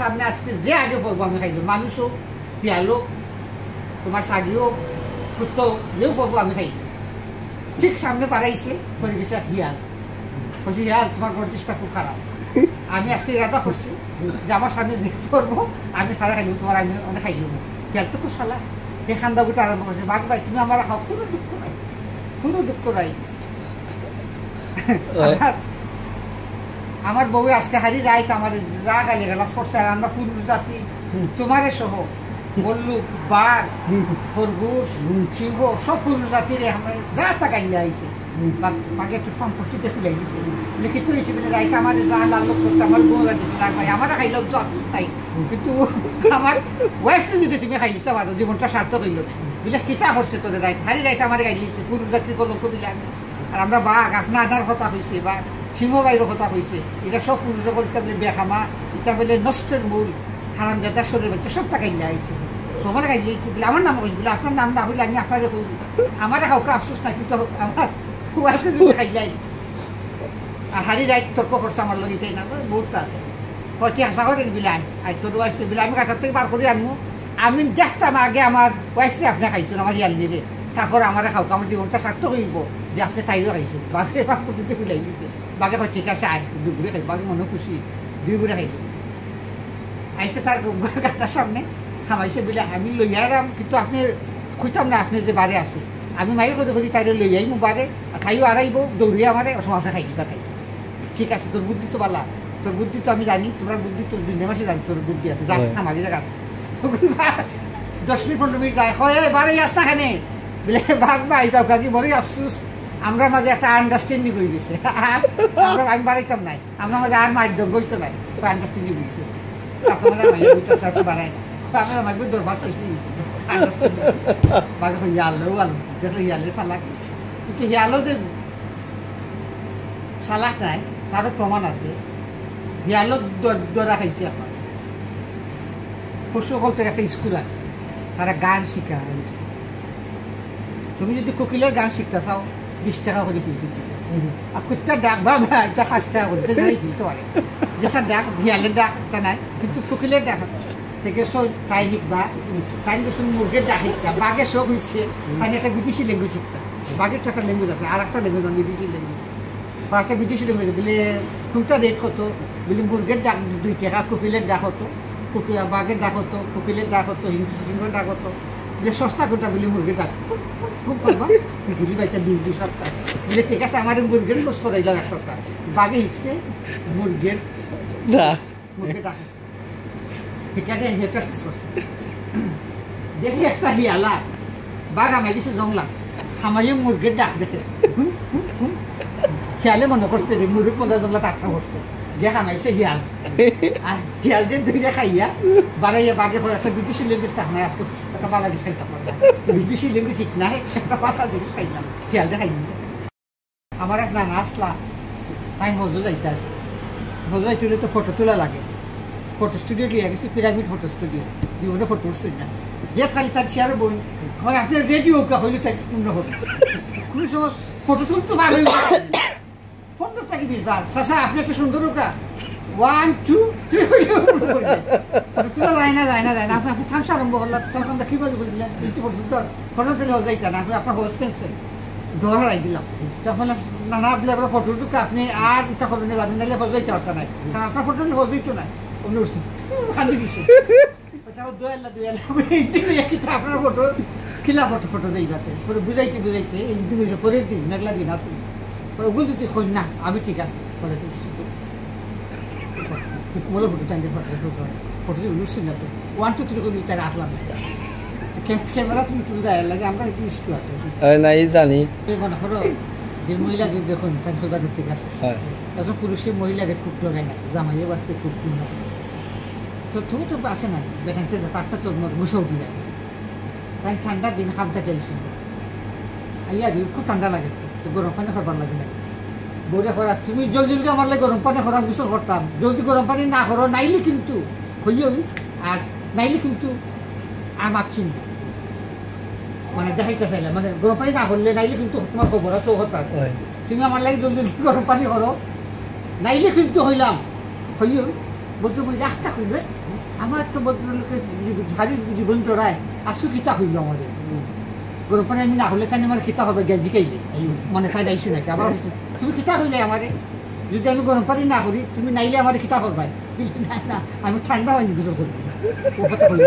সামনে আজকে যে আগে পড়বো আমি খাইব, মানুষ হোক পিয়াল হোক তোমার শাড়ি হোক কুত্তো যেও পড়বো আমি খাইব। ঠিক সামনে পাড়াইছে পরে গেছে হিয়াল, বলছি হিয়াল তোমার বর্দিসটা খুব খারাপ, আমি আজকে ইরাদা করছি যে আমার সামনে যে পড়বো আমি সারা খাইব, তোমার আমি অনেক খাই দেবো। হিয়াল তো খুব সালা সে খান্দা গুটা আরম্ভ করছে, বাঘ ভাই তুমি আমার খাও, কোনো দুঃখ নাই, কোনো দুঃখ নাই। আমার বউ আজকে হারি রাইত আমার যা গালি গালাজ করছে, আর আমরা পুরুষ জাতি তোমারে সহ বললু বাঘ খরগোশ সিংহ সব পুরুষ জাতির যা তা গাইলে আইছে, বাঘে একটু সম্পত্তি দেখে লাগিয়েছে লিখিত হয়েছে বলে রাইত আমার যা লাল করছে আমার বউ লাগছে লাগ ভাই আমার খাইলেও তো আফসোস নাই, কিন্তু আমার ওয়াইফকে যদি তুমি খাইলিতে পারো জীবনটা সার্থক হইল না বলে কিতা করছে তোর রাইত হারি রাইত আমার গাইলিছে পুরুষ জাতির কলঙ্ক দিলে। আর আমরা বাঘ আপনার আধার কথা হয়েছে বা সিংহ বাইরের কথা হয়েছে, এটা সব পুরুষ বলতে বেখামা, এটা বলে নষ্টের মূল হারামজাদা শরীর বাচ্চা সব টাকা গাইলে আইছে, তোমার গাইলে আইছে বলে আমার নাম হইল বলে আপনার নাম না হইলে আমি আপনারে কইব, আমার কাউকে আফসোস নাই, কিন্তু আমার ওয়াইফকে যদি খাইলে আই আর হারি রাইত তর্ক করছে আমার লগে তাই না বহুতটা আছে কয়টি আশা করেন বিলাম আর তোর ওয়াইফকে বলে আমি কাছার থেকে বার করে আনবো, আমি দেখতাম আগে আমার ওয়াইফকে আপনি খাইছেন আমার ইয়াল দিলে, তারপর আমার খাওয়া আমার জীবনটা সার্থক হইব যে আপনি তাইও খাইছেন। বাঘে পাক পদ্ধতি খুলে দিয়েছে, বাঘে হয় ঠিক আছে আয় দুই ঘুরে খাই, বাঘে মনে খুশি দুই ঘুরে খাইল আইসে তার গাতার সামনে খামাইছে বলে আমি লইয়া এলাম, কিন্তু আপনি খুঁজতাম না আপনি যে বারে আসে, আমি মাইল করে করি তাইলে লইয়াই মো বারে খাইও আড়াইব দৌড়িয়ে আমারে সমস্যা খাই দিবা তাই ঠিক আছে, তোর বুদ্ধি তো বালা, তোর বুদ্ধি তো আমি জানি, তোমার বুদ্ধি তো 2 মাসে জানি তোর বুদ্ধি আছে, যা আমাকে জায়গা 10 মিনিট 15 মিনিট যায় হয় বারে আস না খানে বলে বাঘ ভাই যাও কাকি বড়ই আফসুস আমরা মাঝে একটা আন্ডারস্ট্যান্ডিং হয়ে গেছে, আমরা আমি বাড়াইতাম নাই, আমরা মাঝে আর মাধ্যম বইতো নাই আন্ডারস্ট্যান্ডিং হয়ে গেছে, তখন বাড়াই আমরা মাইব দরবার শেষ হয়ে গেছে বাঘে ইয়ালেও আলো দেখলে ইয়ালে সালাক, কিন্তু ইয়ালেও যে সালাক নাই তারও প্রমাণ আছে, ইয়ালেও দরা খাইছে আপনার পশুসকলদের একটা স্কুল আছে, তারা গান শিখা স্কুল, তুমি যদি কোকিলের গান শিখতে চাও 20 টাকা করে ফিস দিতে, আর কুত্তার ডাক বা এটা 5 টাকা করে দিতে পারে, যেসব ডাক ভিয়ালের ডাক তা নাই, কিন্তু কোকিলের ডাক থেকে সব তাই শিখবা, তাই মুরগের ডাক শিখতা, বাঘের শখ হচ্ছে তাই একটা বিদেশি ল্যাঙ্গুয়েজ শিখতা, বাঘের তো একটা ল্যাঙ্গুয়েজ আছে আর একটা ল্যাঙ্গুয়েজ বিদেশি ল্যাঙ্গুয়েজ, বা একটা বিদেশি ল্যাঙ্গুয়েজ বলে কোনটা রেট হতো বলে মুরগের ডাক 2 টাকা, কোকিলের ডাক হতো, বাঘের ডাক হতো, কোকিলের ডাক হতো, সিংহের ডাক হতো, বলে সস্তা কোনটা বলে মুরগির ডাক খুব ভালো পৃথিবী বাইতে 2 সপ্তাহ বলে ঠিক আছে আমার মুরগির লোস করাইল 1 সপ্তাহ, বাঘে শিখছে মুরগির ডাক সেখানে প্র্যাকটিস করছে, দেখি একটা হিয়ালা বাঘ আমায় দিছে জংলা হামাইয়ে মুরগির ডাক দেখে খেয়ালে মনে করছে রে মুরগির মধ্যে জংলা আটকা করছে গিয়ে হামাইছে হিয়াল, আর হিয়াল দিয়ে 2টা খাইয়া বাড়াইয়া বাঘে একটা বিদেশি ল্যাঙ্গুয়েজ থাক নাই আজকে একটা বাংলাদেশ খাইতে পারলাম, বিদেশি ল্যাঙ্গুয়েজ শিখ নাই একটা বাংলাদেশ খাইলাম হিয়ালটা খাইনি। আমার এক নানা আসলা তাই হজো যাইতে, হজো যাইতে হলে তো ফটো তোলা লাগে, ফটো স্টুডিও লিয়ে গেছি পিরামিড ফটো স্টুডিও, জীবনে ফটো উঠছি না যে খালি তার শেয়ার বই ঘর আপনার রেডিও হইলে তাকে পূর্ণ হবে, কোনো সময় ফটো তুলতে ভালো 15 থেকে 20 বার চাচা আপনি একটা সুন্দর ওকা 1 2 3 তোলা যায় না আপনি আপনি থামসা আরম্ভ করলাম, তখন আমরা কী বলবো বললেন কিন্তু ফটো তুলে হয়ে যাইতেন আপনি আপনার হোস খেলছেন ডর হারাই দিলাম, তখন নানা আপনি আপনার ফটো টুকু আপনি আর ইটা করবেন না যাবেন নাহলে হজাইতে পারতা নাই, কারণ আপনার ফটো হজাইতো নাই অন্য উঠছি খান্দি দিছে আপনার ফটো খিলা ফটো দেইবাতে পরে বুঝাইতে এই পরের দিন মেঘলা দিন আছে ওগুলো যদি খোঁজ না আমি ঠিক আছে পরে মোলো ফটো টাইম ফটো উঠছি না তো 1 2 3 করে তাই আসলাম ক্যামেরা তুমি তুলে দেয় লাগে আমরা একটু ইস্টু আছে নাই জানি মনে করো যে মহিলাকে দেখুন তার খোঁজা ঠিক আছে, একজন পুরুষের মহিলাকে খুব ডরায় না জামাইয়ে বাঁচতে খুব পূর্ণ তো তুমি তো আসে না বেটাইতে যা তার সাথে তোর বসে উঠে যায়, তাই ঠান্ডার দিন খাম থেকে আইসি আইয়া খুব ঠান্ডা লাগে তো গরম পানি করবার লাগে না বইটা করা তুমি জলদি আমার লাগে গরম পানি করা গোসল করতাম, জলদি গরম পানি না করো নাইলে কিন্তু হইও আর নাইলে কিন্তু আর মারছি মানে দেখাইতে চাইলে মানে গরম পানি না করলে নাইলে কিন্তু তোমার খবর তো হতাম, তুমি আমার লাগে জলদি গরম পানি করো নাইলে কিন্তু হইলাম হইও বলতে বলছি একটা করবে আমার তো ভদ্রলোকের শারীর জীবন জড়ায় আসু কিতা হইল আমাদের গরম পানি আমি না হলে তাই আমার কিতা হবে গেজি খাইলে মনে খাই যাইছো নাকি আবার তুমি কিতা হইলে আমারে যদি আমি গরম পানি না করি তুমি নাইলে আমার কিতা করবাই না না আমি ঠান্ডা হয়নি গোসল করবো ও কথা হইল